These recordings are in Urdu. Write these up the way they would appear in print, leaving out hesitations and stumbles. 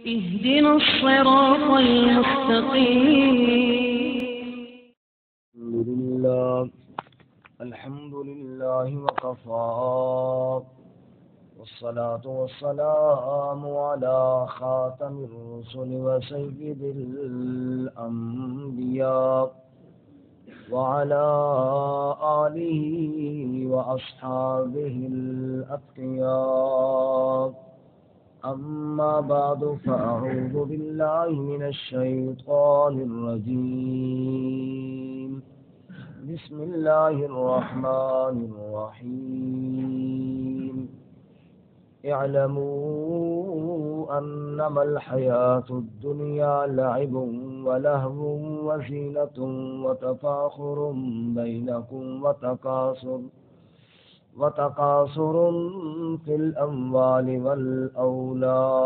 اهدنا الصراط المستقيم. الحمد لله وكفى والصلاة والسلام على خاتم الرسل وسيد الأنبياء وعلى آله وأصحابه الأتقياء. أما بعد فأعوذ بالله من الشيطان الرجيم. بسم الله الرحمن الرحيم. اعلموا أنما الحياة الدنيا لعب ولهو وزينة وتفاخر بينكم وتكاثر في الأموال والأولاد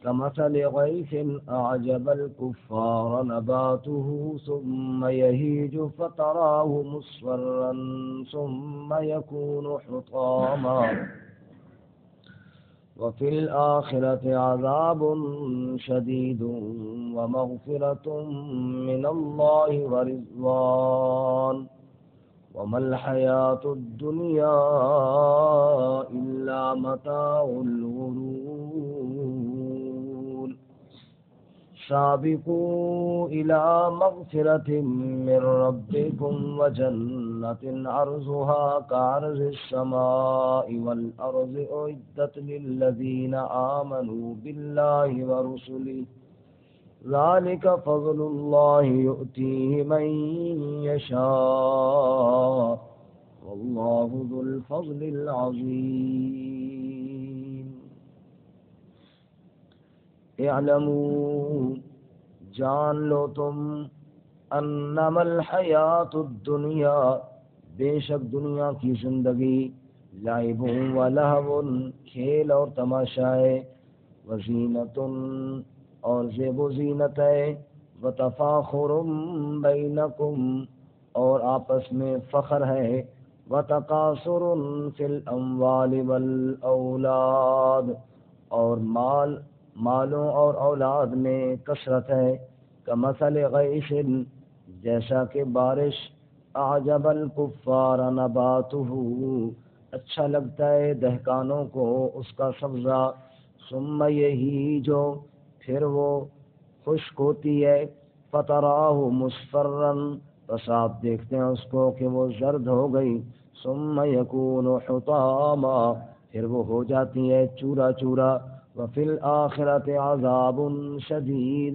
كمثل غيث أعجب الكفار نباته ثم يهيج فتراه مصفرا ثم يكون حطاما وفي الآخرة عذاب شديد ومغفرة من الله ورضوان وما الحياة الدنيا إلا متاع الغرور. سابقوا إلى مغفرة من ربكم وجنة عرضها كعرض السماء والأرض أعدت للذين آمنوا بالله ورسله ذلك فضل الله يؤتيه من يشاء والله ذو الفضل العظيم. اعلموا جان لو تم انما الحیات الدنیا بے شک دنیا کی زندگی لعب و لہو کھیل اور تماشا ہے وزینۃ اور زیب و زینت ہے وتفاخر بینکم اور آپس میں فخر ہے وتکاثر فی الاموال والاولاد اور مالوں اور اولاد میں کثرت ہے کمثل غیث جیسا کہ بارش اعجب الکفار نباتہ اچھا لگتا ہے دہقانوں کو اس کا سبزہ ثم یہی جو پھر وہ خشک ہوتی ہے فتراہ مصفرا بس آپ دیکھتے ہیں اس کو کہ وہ زرد ہو گئی ثم یکون حطاما پھر وہ ہو جاتی ہے چورا چورا وفی الآخرۃ عذاب شدید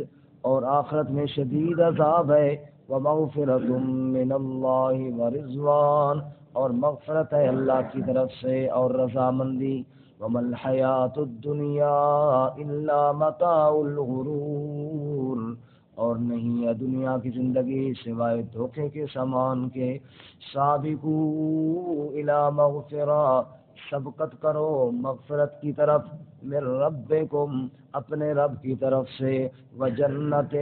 اور آخرت میں شدید عذاب ہے ومغفرۃ من اللہ ورضوان اور مغفرت ہے اللہ کی طرف سے اور رضامندی وما الحیات الدنیا الا متاع الغرور اور نہیں ہے دنیا کی زندگی سوائے دھوکے کے سامان کے. سابقوا الی مغفرہ سبقت کرو مغفرت کی طرف من ربکم اپنے رب کی طرف سے وجنت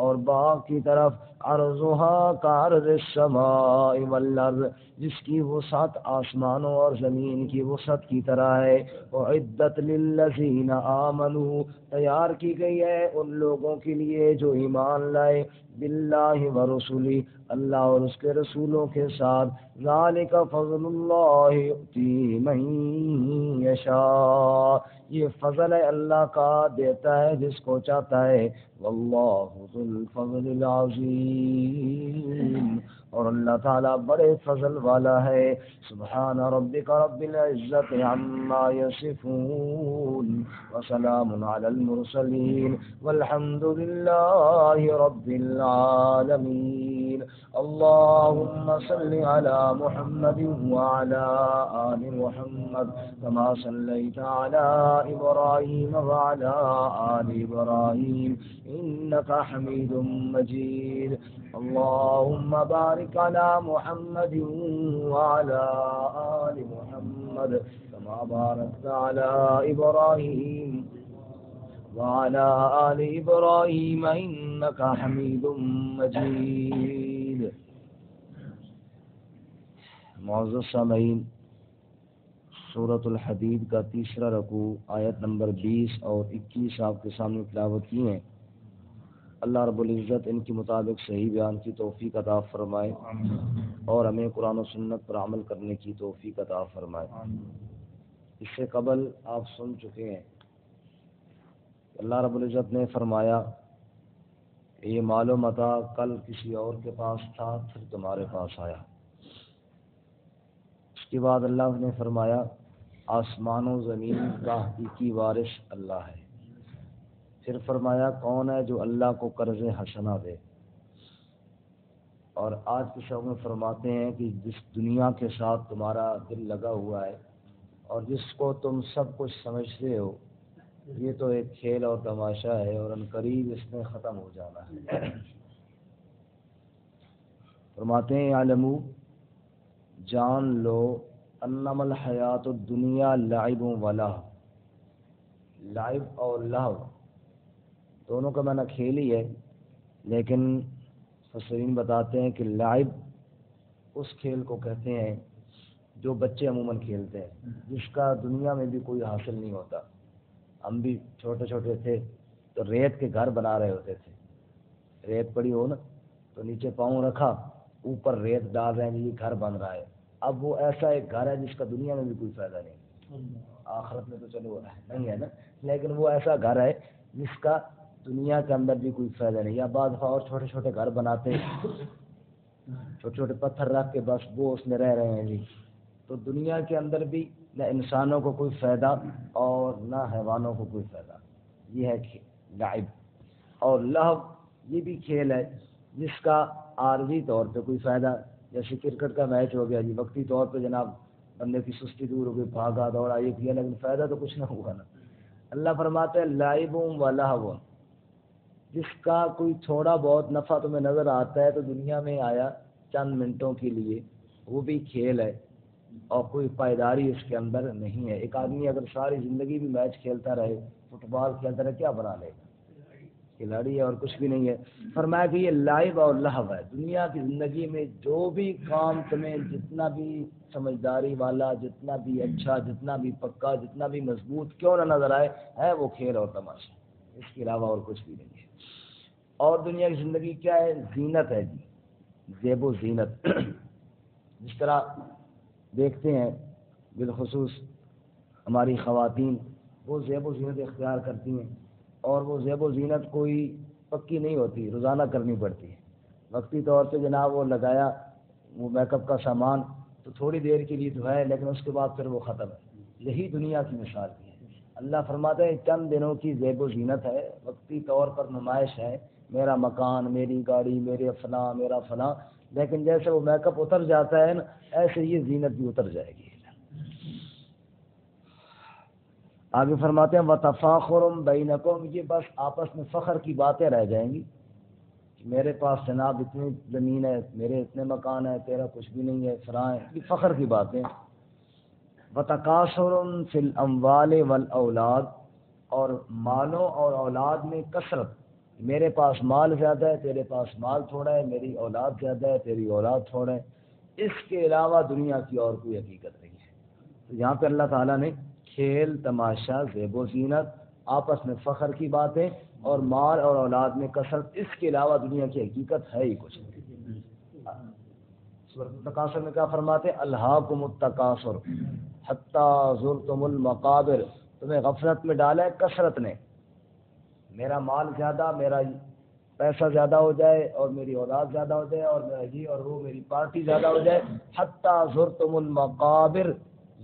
اور باغ کی طرف عرضها کعرض السماء والارض جس کی وسعت آسمانوں اور زمین کی وسعت کی طرح ہے اعدت للذین آمنوا تیار کی گئی ہے ان لوگوں کے لیے جو ایمان لائے باللہ ورسلہ اللہ اور اس کے رسولوں کے ساتھ ذالک فضل اللہ یؤتی من یشاء یہ فضل ہے اللہ کا دیتا ہے جس کو چاہتا ہے واللہ ذو الفضل العظیم اور اللہ تعالیٰ بڑے فضل والا ہے. سبحان ربک رب العزت عما یصفون وسلام علی المرسلین والحمد للہ رب العالمین. اللهم صل على محمد وعلى آل محمد كما صليت على إبراهيم وعلى آل إبراهيم إنك حميد مجيد. اللهم بارك على محمد وعلى آل محمد كما باركت على إبراهيم وعلى آل إبراهيم إنك حميد مجيد. معزز سامعین، سورۃ الحدید کا تیسرا رکوع آیت نمبر 20 اور 21 آپ کے سامنے تلاوت کی ہیں۔ اللہ رب العزت ان کے مطابق صحیح بیان کی توفیق عطا فرمائے اور ہمیں قرآن و سنت پر عمل کرنے کی توفیق عطا فرمائے۔ اس سے قبل آپ سن چکے ہیں اللہ رب العزت نے فرمایا یہ مال و متاع کل کسی اور کے پاس تھا پھر تمہارے پاس آیا۔ اس کے بعد اللہ نے فرمایا آسمان و زمین کا حقیقی وارث اللہ ہے۔ پھر فرمایا کون ہے جو اللہ کو قرض حسنہ دے۔ اور آج کے شعب میں فرماتے ہیں کہ جس دنیا کے ساتھ تمہارا دل لگا ہوا ہے اور جس کو تم سب کچھ سمجھتے ہو یہ تو ایک کھیل اور تماشا ہے اور عنقریب اس میں ختم ہو جانا ہے۔ فرماتے ہیں علمو جان لو انما الحیات الدنیا لعب و لہو، لعب اور لہو دونوں کا معنی کھیل ہی ہے، لیکن مفسرین بتاتے ہیں کہ لعب اس کھیل کو کہتے ہیں جو بچے عموماً کھیلتے ہیں جس کا دنیا میں بھی کوئی حاصل نہیں ہوتا۔ ہم بھی چھوٹے چھوٹے تھے تو ریت کے گھر بنا رہے ہوتے تھے، ریت پڑی ہو نا تو نیچے پاؤں رکھا اوپر ریت ڈال رہے ہیں، یہ گھر بن رہا ہے۔ اب وہ ایسا ایک گھر ہے جس کا دنیا میں بھی کوئی فائدہ نہیں، آخرت میں تو چلو نہیں ہے نا، لیکن وہ ایسا گھر ہے جس کا دنیا کے اندر بھی کوئی فائدہ نہیں۔ یا بعض اور چھوٹے چھوٹے گھر بناتے چھوٹے چھوٹے پتھر رکھ کے بس وہ اس میں رہ رہے ہیں جی۔ تو دنیا کے اندر بھی نہ انسانوں کو کوئی فائدہ اور نہ حیوانوں کو کوئی فائدہ، یہ ہے لعب۔ اور لہو یہ بھی کھیل ہے جس کا عارضی طور پہ کوئی فائدہ، جیسے کرکٹ کا میچ ہو گیا جی، وقتی طور پہ جناب بندے کی سستی دور ہو گئی، بھاگا دوڑا یہ کیا، لیکن فائدہ تو کچھ نہ ہوا نا۔ اللہ فرماتا ہے لعب و لہو، جس کا کوئی تھوڑا بہت نفع تمہیں نظر آتا ہے تو دنیا میں آیا چند منٹوں کے لیے، وہ بھی کھیل ہے اور کوئی پائیداری اس کے اندر نہیں ہے۔ ایک آدمی اگر ساری زندگی بھی میچ کھیلتا رہے، فٹ بال کھیلتا رہے، کیا بنا لے گا؟ کھلاڑی ہے اور کچھ بھی نہیں ہے۔ فرمایا کہ یہ لعب اور لہو ہے۔ دنیا کی زندگی میں جو بھی کام تمہیں جتنا بھی سمجھداری والا، جتنا بھی اچھا، جتنا بھی پکا، جتنا بھی مضبوط کیوں نہ نظر آئے، ہے وہ کھیل اور تماشا، اس کے علاوہ اور کچھ بھی نہیں ہے۔ اور دنیا کی زندگی کیا ہے؟ زینت ہے جی، زیب و زینت۔ جس طرح دیکھتے ہیں بالخصوص ہماری خواتین وہ زیب و زینت اختیار کرتی ہیں، اور وہ زیب و زینت کوئی پکی نہیں ہوتی، روزانہ کرنی پڑتی ہے۔ وقتی طور پہ جناب وہ لگایا وہ میک اپ کا سامان تو تھوڑی دیر کے لیے تو ہے، لیکن اس کے بعد پھر وہ ختم ہے۔ یہی دنیا کی مثال ہے۔ اللہ فرماتا ہے چند دنوں کی زیب و زینت ہے، وقتی طور پر نمائش ہے، میرا مکان، میری گاڑی، میرے فلاں، میرا فلاں، لیکن جیسے وہ میک اپ اتر جاتا ہے نا ایسے یہ زینت بھی اتر جائے گی۔ آگے فرماتے ہیں وَتَفَاخُرٌ بَيْنَكُمْ، یہ بس آپس میں فخر کی باتیں رہ جائیں گی، میرے پاس جناب اتنی زمین ہے، میرے اتنے مکان ہیں، تیرا کچھ بھی نہیں ہے، فلاں ہے، یہ فخر کی باتیں۔ وَتَكَاثُرٌ فِي الْأَمْوَالِ وَالْأَوْلَادِ، اور مالوں اور اولاد میں کثرت، میرے پاس مال زیادہ ہے، تیرے پاس مال تھوڑا ہے، میری اولاد زیادہ ہے، تیری اولاد تھوڑا ہے، اس کے علاوہ دنیا کی اور کوئی حقیقت نہیں ہے۔ تو یہاں پہ اللہ تعالیٰ نے کھیل، تماشا، زیب و زینت، آپس میں فخر کی باتیں اور مال اور اولاد میں کثرت، اس کے علاوہ دنیا کی حقیقت ہے ہی کچھ نہیں۔ سورۃ التکاثر میں کیا فرماتے ہیں؟ الہاکم التکاثر حتی زرتم المقابر، تمہیں غفلت میں ڈالا ہے کثرت نے، میرا مال زیادہ، میرا پیسہ زیادہ ہو جائے اور میری اولاد زیادہ ہو جائے اور میرا یہ اور وہ میری پارٹی زیادہ ہو جائے، حتی زرتم المقابر،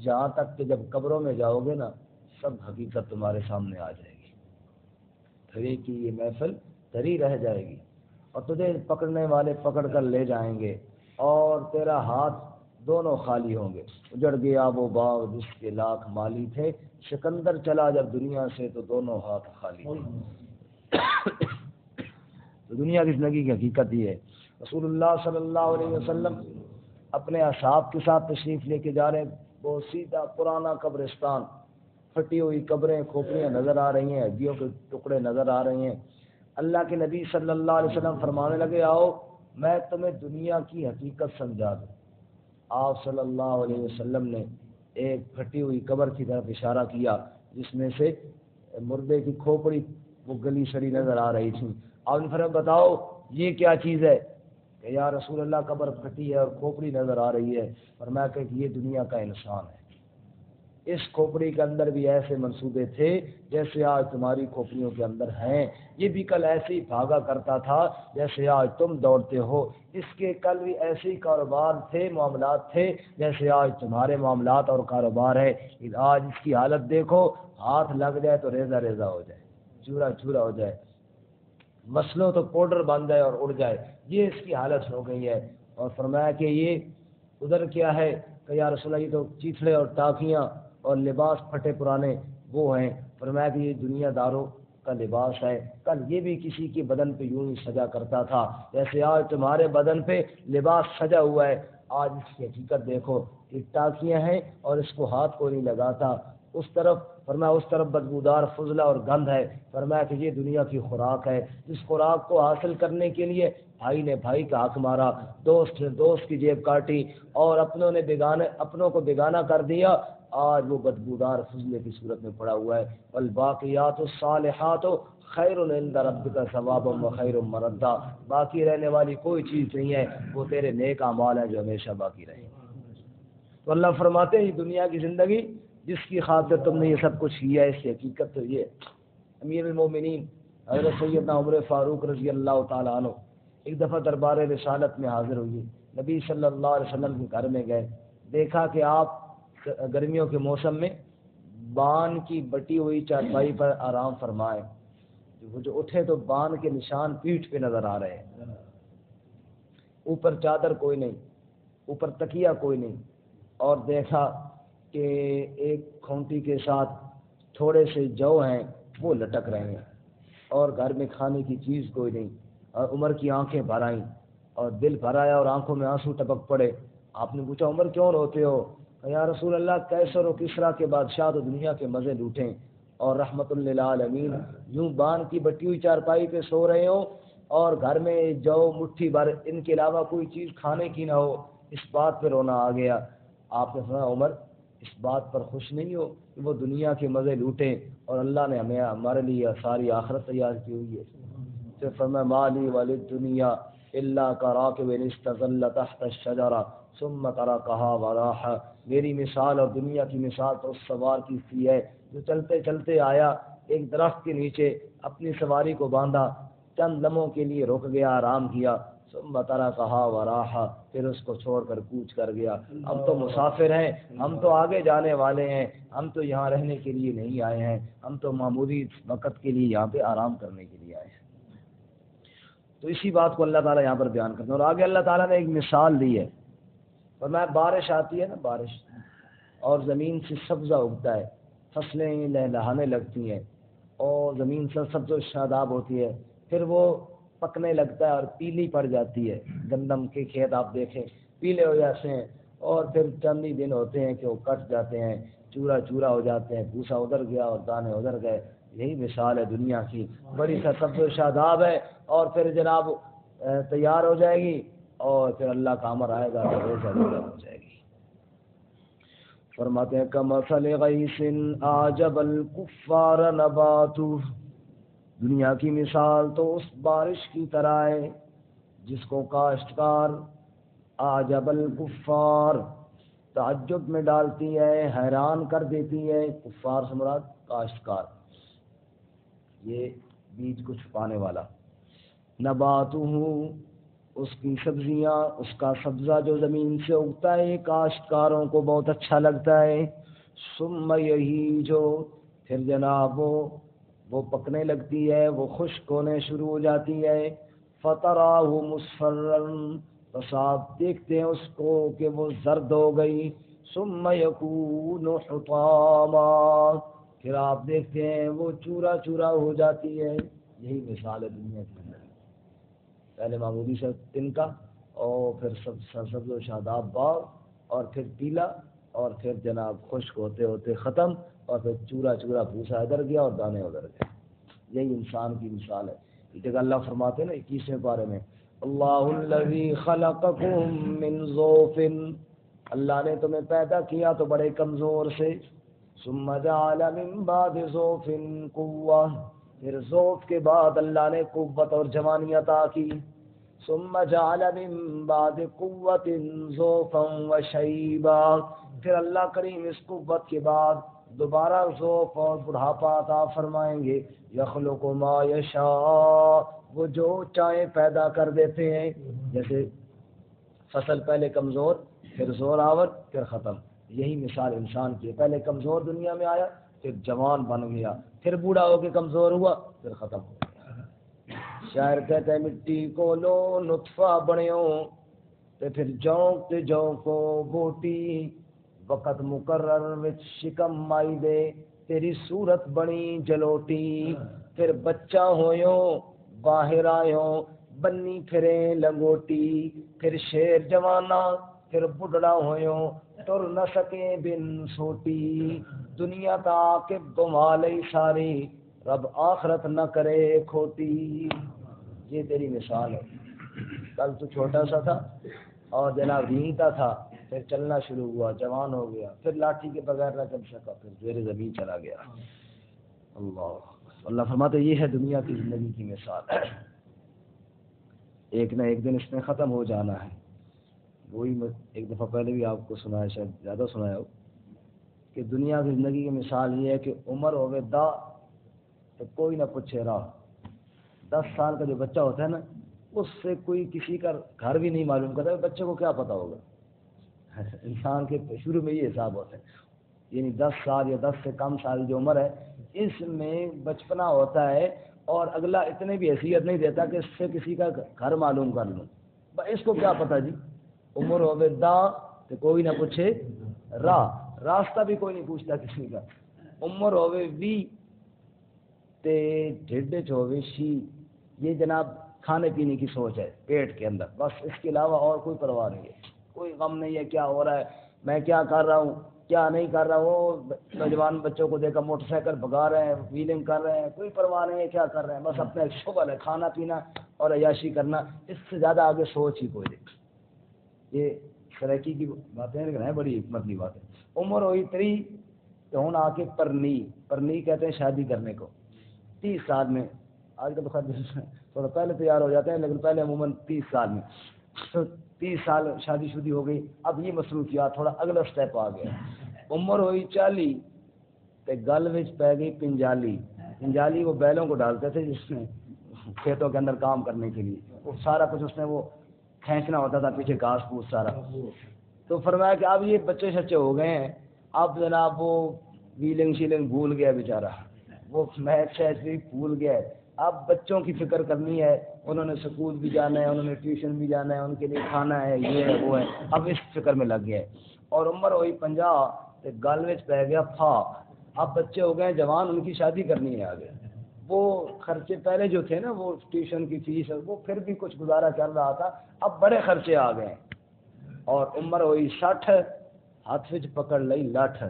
جہاں تک کہ جب قبروں میں جاؤ گے نا سب حقیقت تمہارے سامنے آ جائے گی، دھری کی یہ محفل دھری رہ جائے گی، اور تجھے پکڑنے والے پکڑ کر لے جائیں گے اور تیرا ہاتھ دونوں خالی ہوں گے۔ اجڑ گیا وہ باغ جس کے لاکھ مالی تھے، سکندر چلا جب دنیا سے تو دونوں ہاتھ خالی تھے۔ تو دنیا کی زندگی کی حقیقت یہ ہے۔ رسول اللہ صلی اللہ علیہ وسلم اپنے اصحاب کے ساتھ تشریف لے کے جا رہے ہیں، وہ سیدھا پرانا قبرستان، پھٹی ہوئی قبریں، کھوپڑیاں نظر آ رہی ہیں، ہڈیوں کے ٹکڑے نظر آ رہے ہیں۔ اللہ کے نبی صلی اللہ علیہ وسلم فرمانے لگے آؤ میں تمہیں دنیا کی حقیقت سمجھا دوں۔ آپ صلی اللہ علیہ وسلم نے ایک پھٹی ہوئی قبر کی طرف اشارہ کیا جس میں سے مردے کی کھوپڑی وہ گلی سڑی نظر آ رہی تھی. آپ نے فرمایا بتاؤ یہ کیا چیز ہے؟ کہ یا رسول اللہ قبر پھٹی ہے اور کھوپڑی نظر آ رہی ہے. فرمایا کہ یہ دنیا کا انسان ہے. اس کھوپڑی کے اندر بھی ایسے منصوبے تھے جیسے آج تمہاری کھوپڑیوں کے اندر ہیں. یہ بھی کل ایسے ہی بھاگا کرتا تھا جیسے آج تم دوڑتے ہو. اس کے کل بھی ایسے ہی کاروبار تھے، معاملات تھے جیسے آج تمہارے معاملات اور کاروبار ہے. آج اس کی حالت دیکھو، ہاتھ لگ جائے تو ریزہ ریزہ ہو جائے، چورا چورا ہو جائے، مسلو تو پاؤڈر بن جائے اور اڑ جائے. یہ اس کی حالت ہو گئی ہے. اور فرمایا کہ یہ ادھر کیا ہے؟ کہ یا رسول اللہ یہ تو چیتھڑے اور ٹافیاں اور لباس پھٹے پرانے وہ ہیں. فرمایا کہ یہ دنیا داروں کا لباس ہے. کل یہ بھی کسی کے بدن پہ یوں ہی سجا کرتا تھا جیسے آج تمہارے بدن پہ لباس سجا ہوا ہے. آج اس کی حقیقت دیکھو، یہ ٹاکیاں ہیں اور اس کو ہاتھ کو نہیں لگاتا. اس طرف فرمایا اس طرف بدبودار فضلہ اور گند ہے. فرمایا کہ یہ دنیا کی خوراک ہے. جس خوراک کو حاصل کرنے کے لیے بھائی نے بھائی کا حق مارا، دوست نے دوست کی جیب کاٹی اور اپنوں کو بیگانہ کر دیا. آج وہ بدبودار فضلے کی صورت میں پڑا ہوا ہے. والباقیات الصالحات خیر عند ربک ثوابا وخیر مردا. باقی رہنے والی کوئی چیز نہیں ہے، وہ تیرے نیک اعمال ہیں جو ہمیشہ باقی رہیں. تو اللہ فرماتے ہیں دنیا کی زندگی جس کی خاطر تم نے یہ سب کچھ کیا ہے، اس کی حقیقت تو یہ. امیر المومنین حضرت سیدنا عمر فاروق رضی اللہ تعالیٰ عنہ ایک دفعہ دربار رسالت میں حاضر ہوئی. نبی صلی اللہ علیہ وسلم کے گھر میں گئے. دیکھا کہ آپ گرمیوں کے موسم میں بان کی بٹی ہوئی چارپائی پر آرام فرمائے. وہ جو اٹھے تو بان کے نشان پیٹھ پہ نظر آ رہے ہیں. اوپر چادر کوئی نہیں، اوپر تکیہ کوئی نہیں. اور دیکھا کہ ایک کھونٹی کے ساتھ تھوڑے سے جو ہیں وہ لٹک رہے ہیں اور گھر میں کھانے کی چیز کوئی نہیں. اور عمر کی آنکھیں بھر آئیں اور دل بھر آیا اور آنکھوں میں آنسو ٹپک پڑے. آپ نے پوچھا عمر کیوں روتے ہو؟ یا رسول اللہ کیسر و کسرا کے بادشاہ تو دنیا کے مزے لوٹیں اور رحمت للعالمین یوں بان کی بٹی ہوئی چارپائی پہ سو رہے ہو اور گھر میں جو مٹھی بھر ان کے علاوہ کوئی چیز کھانے کی نہ ہو. اس بات پہ رونا آ گیا. آپ نے فرمایا عمر اس بات پر خوش نہیں ہو کہ وہ دنیا کے مزے لوٹیں اور اللہ نے ہمارے لیے ساری آخرت تیار کی ہوئی ہے. تو فرمایا مالی والدنیا الا کراکب استظل تحت الشجرہ ثم ترکها وراح. میری مثال اور دنیا کی مثال تو اس سوار کی سی ہے جو چلتے چلتے آیا ایک درخت کے نیچے اپنی سواری کو باندھا، چند لمحوں کے لیے رک گیا، آرام کیا، ثم ترکها وراح، پھر اس کو چھوڑ کر کوچ کر گیا. ہم تو مسافر ہیں، ہم تو آگے جانے والے ہیں، ہم تو یہاں رہنے کے لیے نہیں آئے ہیں، ہم تو معمولی وقت کے لیے یہاں پہ آرام کرنے کے لیے آئے ہیں. تو اسی بات کو اللہ تعالیٰ یہاں پر بیان کرتے ہیں. اور آگے اللہ تعالیٰ نے ایک مثال دی ہے. فرمایا بارش آتی ہے نا، بارش اور زمین سے سبزہ اگتا ہے، فصلیں لہلہانے لگتی ہیں اور زمین سے سبز و شاداب ہوتی ہے. پھر وہ پکنے لگتا ہے اور پیلی پڑ جاتی ہے. گندم کے کھیت آپ دیکھیں پیلے ہو جاتے ہیں اور پھر چند ہی دن ہوتے ہیں کہ وہ کٹ جاتے ہیں، چورا چورا ہو جاتے ہیں، بھوسا ادھر گیا اور دانے ادھر گئے. یہی مثال ہے دنیا کی. بڑی سا سبز و شاداب ہے اور پھر جناب تیار ہو جائے گی اور پھر اللہ کا امر آئے گا تو ریزہ ریزہ ہو جائے گی. فرماتے ہیں کمثل غیث اعجب الکفار نباتہ. دنیا کی مثال تو اس بارش کی طرح ہے جس کو کاشتکار اعجب الکفار تعجب میں ڈالتی ہے، حیران کر دیتی ہے. کفار سے مراد کاشتکار، یہ بیج کو چھپانے والا. نباتہ اس کی سبزیاں، اس کا سبزہ جو زمین سے اگتا ہے کاشتکاروں کو بہت اچھا لگتا ہے. ثم یہی جو پھر جناب وہ پکنے لگتی ہے، وہ خشک ہونے شروع ہو جاتی ہے. فتراہ مصفرا، بس آپ دیکھتے ہیں اس کو کہ وہ زرد ہو گئی. ثم یکون حطاما، پھر آپ دیکھتے ہیں وہ چورا چورا ہو جاتی ہے. یہی مثال ہے دنیا کی. پہلے معمولی سا تنکا اور پھر سبز و شاداب باغ اور پھر پیلا اور پھر جناب خشک ہوتے ہوتے ختم اور پھر چورا چورا بھوسا ادھر گیا اور دانے ادھر گئے. یہی انسان کی مثال ہے. یہ جگہ اللہ فرماتے ہیں نا 21ویں پارے میں اللہ الذی خلقکم من ضعف اللہ نے تمہیں پیدا کیا تو بڑے کمزور سے، ثم جعل من بعد ضعف قوة، پھر ضعف کے بعد اللہ نے قوت اور جوانی عطا کی، ثم جعل من بعد قوة ضعفا وشیبا، پھر اللہ کریم اس قوت کے بعد دوبارہ ضعف اور بڑھاپا عطا فرمائیں گے، یخلق ما یشاء، وہ جو چاہے پیدا کر دیتے ہیں، جیسے فصل پہلے کمزور پھر زور آور پھر ختم، یہی مثال انسان کی ہے، پہلے کمزور دنیا میں آیا پھر جوان بن گیا، پھر بوڑھا ہو کے کمزور ہوا پھر ختم ہو گیا۔ شاعر کہتے ہیں مٹی کو لو نطفہ بنیو تے پھر جونک تے جونکو بوٹی، وقت مقرر وچ شکم مائی دے تیری صورت بنی جلوٹی، پھر بچہ ہویو باہر آیو بنی پھرے لنگوٹی، پھر شیر جوانا پھر بڈڑا ہویو ٹر نہ سکے بن سوٹی، دنیا تا کے گما لئی ساری رب آخرت نہ کرے کھوٹی۔ یہ تیری مثال ہے، کل تو چھوٹا سا تھا اور جناب رینگتا تھا، پھر چلنا شروع ہوا، جوان ہو گیا، پھر لاٹھی کے بغیر نہ چل سکا، پھر زیر زمین چلا گیا۔ اللہ فرماتے یہ ہے دنیا کی زندگی کی مثال، ایک نہ ایک دن اس نے ختم ہو جانا ہے۔ وہی میں ایک دفعہ پہلے بھی آپ کو سنایا، شاید زیادہ سنایا ہو، کہ دنیا کی زندگی کی مثال یہ ہے کہ عمر ہوگے دا تو کوئی نہ پوچھے راہ۔ 10 سال کا جو بچہ ہوتا ہے نا، اس سے کوئی کسی کا گھر بھی نہیں معلوم کرتا، بچے کو کیا پتا ہوگا۔ انسان کے شروع میں یہ حساب ہوتا ہے، یعنی 10 سال یا 10 سے کم سال جو عمر ہے، اس میں بچپنا ہوتا ہے، اور اگلا اتنے بھی حیثیت نہیں دیتا کہ اس سے کسی کا گھر معلوم کر لوں، اس کو کیا پتا جی۔ عمر ہوے دا تو کوئی نہ پوچھے راہ، راستہ بھی کوئی نہیں پوچھتا کسی کا۔ عمر ہوے وی تے ڈھڈ چ ہوے شی، یہ جناب کھانے پینے کی سوچ ہے پیٹ کے اندر، بس اس کے علاوہ اور کوئی پرواہ نہیں ہے، کوئی غم نہیں ہے کیا ہو رہا ہے، میں کیا کر رہا ہوں کیا نہیں کر رہا ہوں۔ وہ نوجوان بچوں کو دیکھا موٹر سائیکل بھگا رہے ہیں، ویلنگ کر رہے ہیں، کوئی پرواہ نہیں ہے کیا کر رہے ہیں، بس اپنا ایک شغل ہے کھانا پینا اور عیاشی کرنا، اس سے زیادہ آگے سوچ ہی کوئی نہیں۔ یہ سرائکی کی باتیں ہیں بڑی حکمت کی بات ہے۔ عمر ہوئی 3 تو ہوں آ کے پرنی کہتے ہیں شادی کرنے کو، 30 سال میں، آج کل تو تھوڑا پہلے تیار ہو جاتے ہیں لیکن پہلے عموماً 30 سال میں، تو 30 سال شادی شدی ہو گئی، اب یہ مصروفیات تھوڑا اگلا سٹیپ آ گیا۔ عمر ہوئی 40 تے گل وچ پہ گئی پنجالی، وہ بیلوں کو ڈالتے تھے جس میں کھیتوں کے اندر کام کرنے کے لیے، وہ سارا کچھ اس نے وہ کھینچنا ہوتا تھا پیچھے گھاس پھوس سارا۔ تو فرمایا کہ اب یہ بچے شچے ہو گئے ہیں، اب جناب وہ ویلنگ شیلنگ بھول گیا بیچارہ، وہ میچ بھی بھول گیا ہے، اب بچوں کی فکر کرنی ہے، انہوں نے سکول بھی جانا ہے، انہوں نے ٹیوشن بھی جانا ہے، ان کے لیے کھانا ہے، یہ ہے وہ ہے، اب اس فکر میں لگ گیا ہے۔ اور عمر ہوئی 50 تے گل وچ پہ گیا پھا، اب بچے ہو گئے جوان، ان کی شادی کرنی ہے آگے، وہ خرچے پہلے جو تھے نا، وہ ٹیوشن کی فیس وہ پھر بھی کچھ گزارا چل رہا تھا، اب بڑے خرچے آ گئے۔ اور عمر ہوئی 60 ہاتھ وچ پکڑ لئی لاٹھ،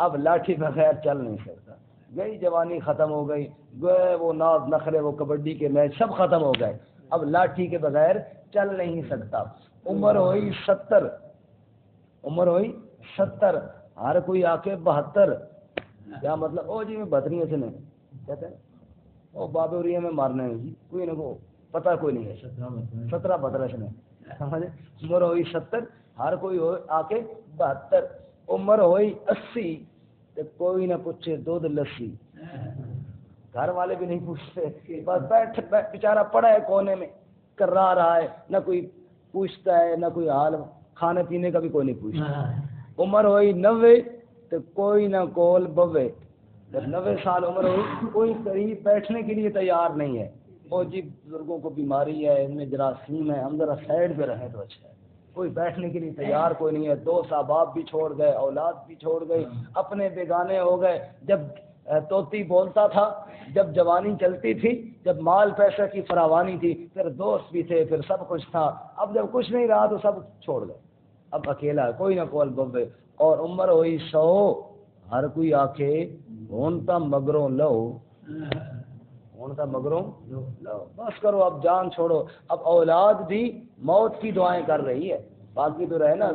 اب لاٹھی بغیر چل نہیں سکتا، گئی جوانی ختم ہو گئی، گئے وہ ناز نخرے، وہ کبڈی کے میچ سب ختم ہو گئے، اب لاٹھی کے بغیر چل نہیں سکتا۔ عمر ہوئی 70 ہر کوئی آ کے 72، کیا مطلب؟ او جی میں بہتری سے نہیں کہتے ہیں وہ بابے اوریا میں مارنے ہیں جی، کوئی نہ کو پتہ کوئی نہیں ہے، 17 72 نے سمجھے۔ عمر ہوئی 70 ہر کوئی ہو آ کے 72، عمر ہوئی 80 تو کوئی نہ پوچھے دودھ لسی، گھر والے بھی نہیں پوچھتے، بس بیٹھ بیچارہ پڑا ہے کونے میں کرا رہا ہے، نہ کوئی پوچھتا ہے نہ کوئی حال، کھانے پینے کا بھی کوئی نہیں پوچھتا۔ عمر ہوئی 90 تو کوئی نہ کول بوے، جب 90 سال عمر ہوئی کوئی قریب بیٹھنے کے لیے تیار نہیں ہے، وہ جی بزرگوں کو بیماری ہے، ان میں جراثیم ہے، ہم ذرا سائڈ پہ رہیں تو اچھا ہے، کوئی بیٹھنے کے لیے تیار کوئی نہیں ہے، 2 باپ بھی چھوڑ گئے، اولاد بھی چھوڑ گئی، اپنے بیگانے ہو گئے۔ جب توتی بولتا تھا، جب جوانی چلتی تھی، جب مال پیسے کی فراوانی تھی، پھر دوست بھی تھے، پھر سب کچھ تھا، اب جب کچھ نہیں رہا تو سب چھوڑ گئے، اب اکیلا ہے، کوئی نہ کول بوے۔ اور عمر ہوئی 100 ہر کوئی آکھے ہون تا مگروں لو، ہون تا مگروں لو، بس کرو اب جان چھوڑو۔ اب اولاد بھی موت کی دعائیں کر رہی ہے، باقی تو رہے نا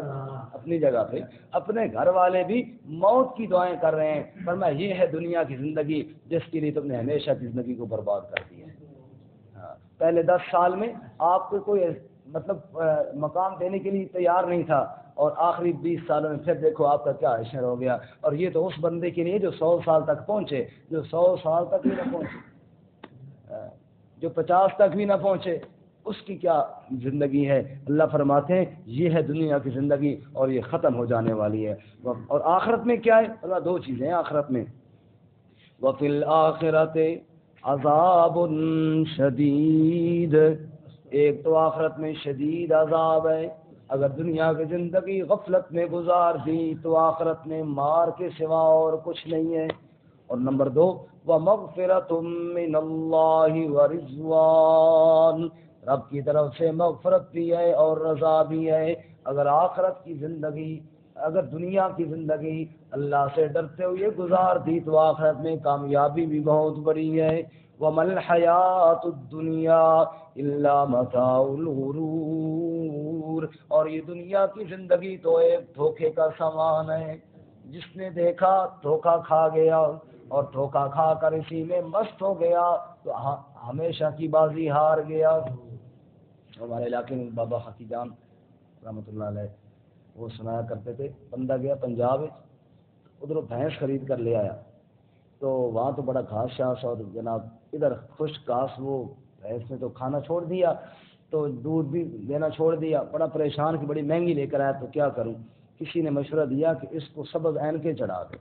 اپنی جگہ پہ، اپنے گھر والے بھی موت کی دعائیں کر رہے ہیں، فرمایا یہ ہے دنیا کی زندگی جس کے لیے تم نے ہمیشہ کی زندگی کو برباد کر دیا ہے۔ ہاں، پہلے 10 سال میں آپ کو کوئی مطلب مقام دینے کے لیے تیار نہیں تھا، اور آخری 20 سالوں میں پھر دیکھو آپ کا کیا حشر ہو گیا۔ اور یہ تو اس بندے کے لیے جو 100 سال تک پہنچے، جو 100 سال تک بھی نہ پہنچے، جو 50 تک بھی نہ پہنچے، اس کی کیا زندگی ہے۔ اللہ فرماتے ہیں یہ ہے دنیا کی زندگی اور یہ ختم ہو جانے والی ہے۔ اور آخرت میں کیا ہے؟ اللہ 2 چیزیں ہیں آخرت میں، وَفِي الْآخِرَةِ عَذَابٌ شَدِيدٌ، ایک تو آخرت میں شدید عذاب ہے، اگر دنیا کی زندگی غفلت میں گزار دی تو آخرت میں مار کے سوا اور کچھ نہیں ہے۔ اور نمبر 2، وَمَغْفِرَةٌ مِّنَ اللَّهِ وَرِضْوَانٌ، رب کی طرف سے مغفرت بھی ہے اور رضا بھی ہے۔ اگر آخرت کی زندگی، اگر دنیا کی زندگی اللہ سے ڈرتے ہوئے گزار دی تو آخرت میں کامیابی بھی بہت بڑی ہے۔ وَمَا الْحَيَاةُ الدُّنْيَا إِلَّا مَتَاعُ الْغُرُورِ، اور یہ دنیا کی زندگی تو ایک دھوکے کا سامان ہے، جس نے دیکھا دھوکا کھا گیا اور دھوکا کھا کر اسی میں مست ہو گیا تو ہمیشہ کی بازی ہار گیا۔ ہمارے علاقے میں بابا حقی جان رحمۃ اللہ علیہ وہ سنایا کرتے تھے، بندہ گیا پنجاب، ادھر بھینس خرید کر لے آیا، تو وہاں تو بڑا گھاس شاس اور جناب ادھر خشک گھاس، وہ بھینس نے تو کھانا چھوڑ دیا تو دودھ بھی دینا چھوڑ دیا، بڑا پریشان کہ بڑی مہنگی لے کر آیا تو کیا کروں۔ کسی نے مشورہ دیا کہ اس کو سبز اینکیں چڑھا دو۔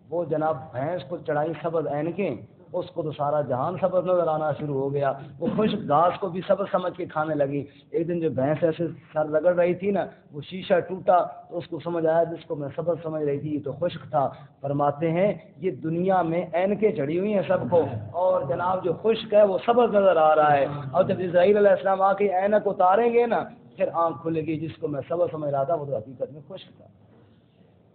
وہ جناب بھینس کو چڑھائی سبز اینکیں، اس کو تو سارا جہان سبز نظر آنا شروع ہو گیا، وہ خشک گھاس کو بھی سبز سمجھ کے کھانے لگی۔ ایک دن جو بھینس ایسے سر رگڑ رہی تھی نا، وہ شیشہ ٹوٹا تو اس کو سمجھ آیا جس کو میں سبز سمجھ رہی تھی یہ تو خشک تھا۔ فرماتے ہیں یہ دنیا میں اینکیں چڑھی ہوئی ہیں سب کو، اور جناب جو خشک ہے وہ سبز نظر آ رہا ہے، اور جب اسرائیل علیہ السلام آ کے اینک اتاریں گے نا پھر آنکھ کھلے گی، جس کو میں سبز سمجھ رہا تھا وہ تو حقیقت میں خشک تھا۔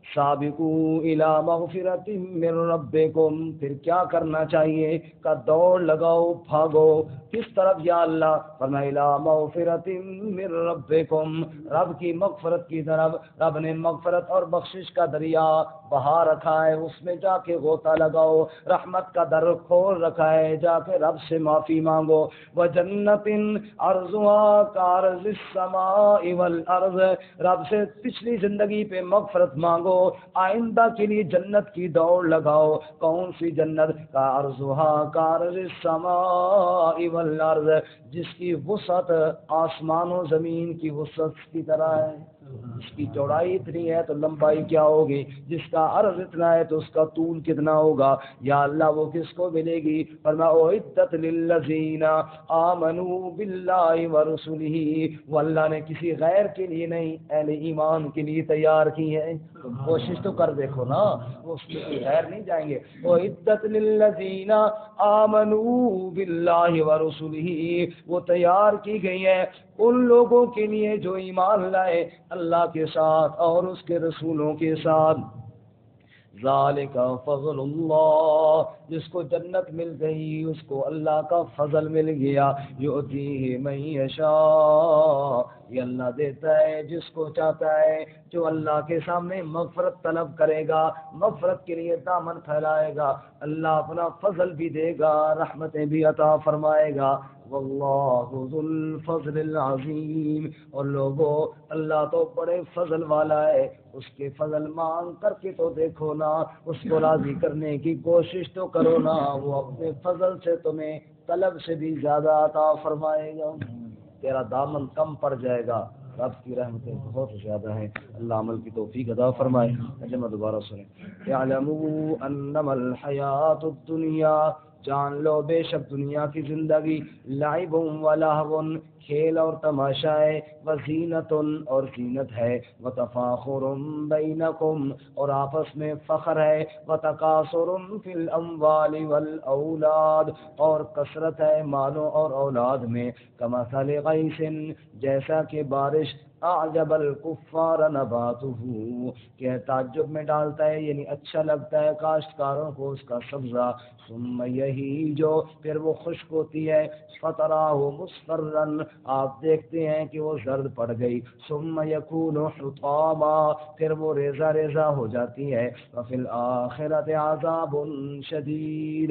سابقوا الی مغفرۃ من ربکم، پھر کیا کرنا چاہیے کہ دوڑ لگاؤ، بھاگو کس طرف یا اللہ؟ فرمایا الی مغفرۃ من ربکم، رب کی مغفرت کی طرف۔ رب نے مغفرت اور بخشش کا دریا بہا رکھا ہے، اس میں جا کے غوطہ لگاؤ، رحمت کا در کھول رکھا ہے، جا کے رب سے معافی مانگو۔ وجنۃ عرضها کعرض السماء والارض، رب سے پچھلی زندگی پہ مغفرت مانگو، آئندہ کے لیے جنت کی دوڑ لگاؤ۔ کون سی جنت؟ کا عرضها کعرض السماء والارض، جس کی وسعت آسمان و زمین کی وسعت کی طرح ہے، جس کی چوڑائی اتنی ہے تو لمبائی کیا ہوگی، جس کا عرض اتنا ہے تو اس کا طول کتنا ہوگا۔ یا اللہ وہ کس کو ملے گی؟ فرمایا اعدت للذین آمنوا باللہ ورسلہ، وہ اللہ نے کسی غیر کے لیے نہیں، اہل ایمان کے لیے تیار کی ہے۔ کوشش تو کر دیکھو نا، وہ اس میں غیر نہیں جائیں گے۔ اعدت للذین آمنوا باللہ ورسلہ، وہ تیار کی گئی ہے ان لوگوں کے لیے جو ایمان لائے اللہ کے ساتھ اور اس کے رسولوں کے ساتھ۔ ذالک فضل اللہ، جس کو جنت مل گئی اس کو اللہ کا فضل مل گیا۔ یؤتیہ من یشاء، یہ اللہ دیتا ہے جس کو چاہتا ہے، جو اللہ کے سامنے مغفرت طلب کرے گا، مغفرت کے لیے دامن پھیلائے گا، اللہ اپنا فضل بھی دے گا، رحمتیں بھی عطا فرمائے گا۔ واللہ ذو الفضل العظیم، اور لوگوں اللہ تو بڑے فضل والا ہے، اس کے فضل مانگ کر کے تو دیکھو نا، اس کو راضی کرنے کی کوشش تو کرو نا، وہ اپنے فضل سے تمہیں طلب سے بھی زیادہ عطا فرمائے گا، تیرا دامن کم پڑ جائے گا۔ رب کی رحمتیں بہت زیادہ ہیں، اللہ عمل کی توفیق عطا فرمائے۔ جمع دوبارہ سنیں، اعلموا انما الحیات الدنیا، جان لو بے شک دنیا کی زندگی، لعب و لہو، کھیل اور تماشا ہے، وزینت اور زینت ہے، وتفاخر بینکم اور آپس میں فخر ہے، وتکاثر فی الاموال والاولاد اور کثرت ہے مالوں اور اولاد میں، کمثل غیث جیسا کہ بارش اعجب الکفار نباتہ، کہ تعجب میں ڈالتا ہے یعنی اچھا لگتا ہے کاشتکاروں کو اس کا سبزہ، ثم یہی جو پھر وہ خشک ہوتی ہے، فتراہ مصفرا، آپ دیکھتے ہیں کہ وہ زرد پڑ گئی، ثم یکون حطاما، پھر وہ ریزہ ریزہ ہو جاتی ہے، وفی الآخرۃ عذاب شدید،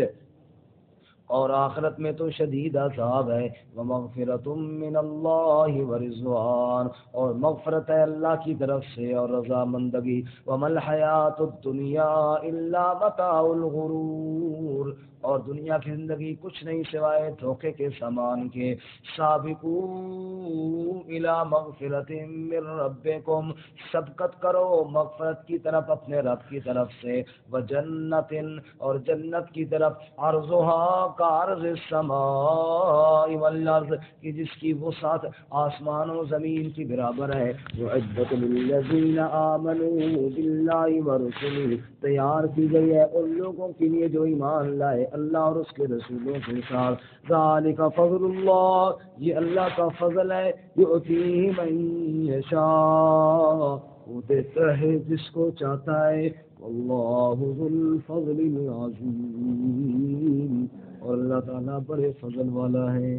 اور آخرت میں تو شدید عذاب ہے، ومغفرۃ من اللہ ورضوان، اور مغفرت ہے اللہ کی طرف سے اور رضامندگی، وما الحیات الدنیا الا متاع الغرور، اور دنیا کی زندگی کچھ نہیں سوائے دھوکے کے سامان کے، سابقوا الی مغفرۃ من ربکم، سبقت کرو مغفرت کی طرف اپنے رب کی طرف سے، وجنت، اور جنت کی طرف، عرضها کعرض السماء والارض، کہ جس کی وسعت آسمان و زمین کی برابر ہے، وعدت للذین آمنوا باللہ ورسلہ، تیار کی گئی ہے ان لوگوں کے لیے جو ایمان لائے اللہ اور اس کے رسولوں کے ساتھ، ذالک فضل اللہ، یہ اللہ کا فضل ہے، یؤتیہ من یشاء، وہ دیتا ہے جس کو چاہتا ہے، اللہ ذو الفضل العظیم، اور اللہ تعالیٰ بڑے فضل والا ہے۔